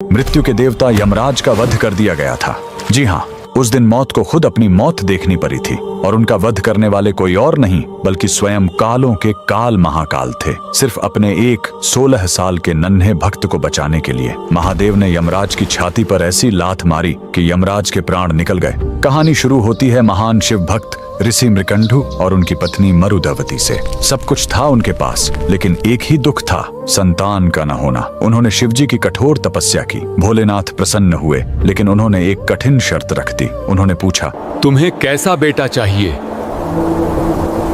मृत्यु के देवता यमराज का वध कर दिया गया था। जी हाँ, उस दिन मौत को खुद अपनी मौत देखनी पड़ी थी और उनका वध करने वाले कोई और नहीं बल्कि स्वयं कालों के काल महाकाल थे। सिर्फ अपने एक 16 साल के नन्हे भक्त को बचाने के लिए महादेव ने यमराज की छाती पर ऐसी लात मारी कि यमराज के प्राण निकल गए। कहानी शुरू होती है महान शिव भक्त ऋषि मृकंडू और उनकी पत्नी मरुदवती से। सब कुछ था उनके पास, लेकिन एक ही दुख था, संतान का न होना। उन्होंने शिवजी की कठोर तपस्या की। भोलेनाथ प्रसन्न हुए, लेकिन उन्होंने एक कठिन शर्त रख दी। उन्होंने पूछा, तुम्हें कैसा बेटा चाहिए?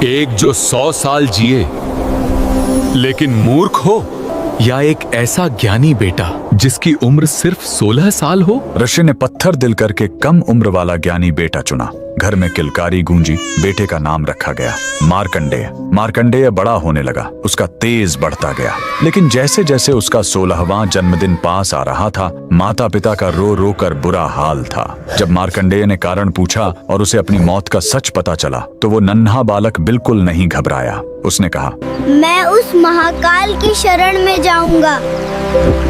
एक जो 100 साल जिए लेकिन मूर्ख हो, या एक ऐसा ज्ञानी बेटा जिसकी उम्र सिर्फ 16 साल हो? ऋषि ने पत्थर दिल करके कम उम्र वाला ज्ञानी बेटा चुना। घर में किलकारी गूंजी। बेटे का नाम रखा गया मार्कंडेय। मार्कंडेय बड़ा होने लगा, उसका तेज बढ़ता गया। लेकिन जैसे जैसे उसका 16वां जन्मदिन पास आ रहा था, माता पिता का रो रो कर बुरा हाल था। जब मार्कंडेय ने कारण पूछा और उसे अपनी मौत का सच पता चला, तो वो नन्हा बालक बिल्कुल नहीं घबराया। उसने कहा, मैं उस महाकाल की शरण में जाऊंगा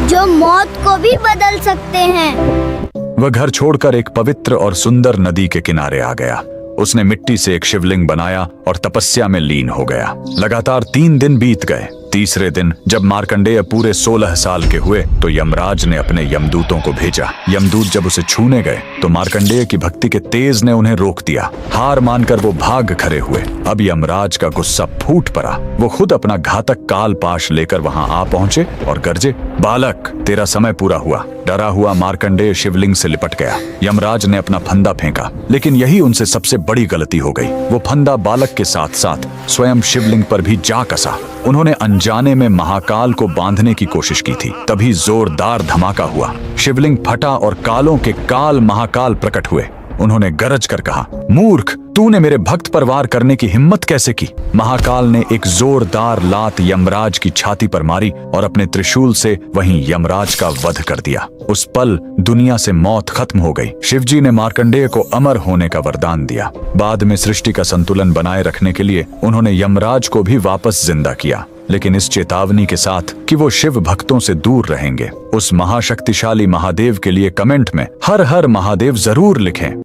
जो मौत को भी बदल सकते हैं। वह घर छोड़कर एक पवित्र और सुंदर नदी के किनारे आ गया। उसने मिट्टी से एक शिवलिंग बनाया और तपस्या में लीन हो गया। लगातार 3 दिन बीत गए। तीसरे दिन जब मार्कंडेय पूरे 16 साल के हुए तो यमराज ने अपने यमदूतों को भेजा। यमदूत जब उसे छूने गए तो मार्कंडेय की भक्ति के तेज ने उन्हें रोक दिया। हार मानकर वो भाग खड़े हुए। अब यमराज का गुस्सा फूट पड़ा। वो खुद अपना घातक काल पाश लेकर वहां आ पहुंचे और गरजे, बालक, तेरा समय पूरा हुआ। डरा हुआ मार्कंडेय शिवलिंग से लिपट गया। यमराज ने अपना फंदा फेंका, लेकिन यही उनसे सबसे बड़ी गलती हो गई। वो फंदा बालक के साथ साथ स्वयं शिवलिंग पर भी जा कसा। उन्होंने अनजाने में महाकाल को बांधने की कोशिश की थी। तभी जोरदार धमाका हुआ। शिवलिंग फटा और कालों के काल महाकाल प्रकट हुए। उन्होंने गरज कर कहा, मूर्ख, तूने मेरे भक्त पर वार करने की हिम्मत कैसे की? महाकाल ने एक जोरदार लात यमराज की छाती पर मारी और अपने त्रिशूल से वहीं यमराज का वध कर दिया। उस पल दुनिया से मौत खत्म हो गई। शिवजी ने मार्कंडेय को अमर होने का वरदान दिया। बाद में सृष्टि का संतुलन बनाए रखने के लिए उन्होंने यमराज को भी वापस जिंदा किया, लेकिन इस चेतावनी के साथ कि वो शिव भक्तों से दूर रहेंगे। उस महाशक्तिशाली महादेव के लिए कमेंट में हर हर महादेव जरूर लिखें।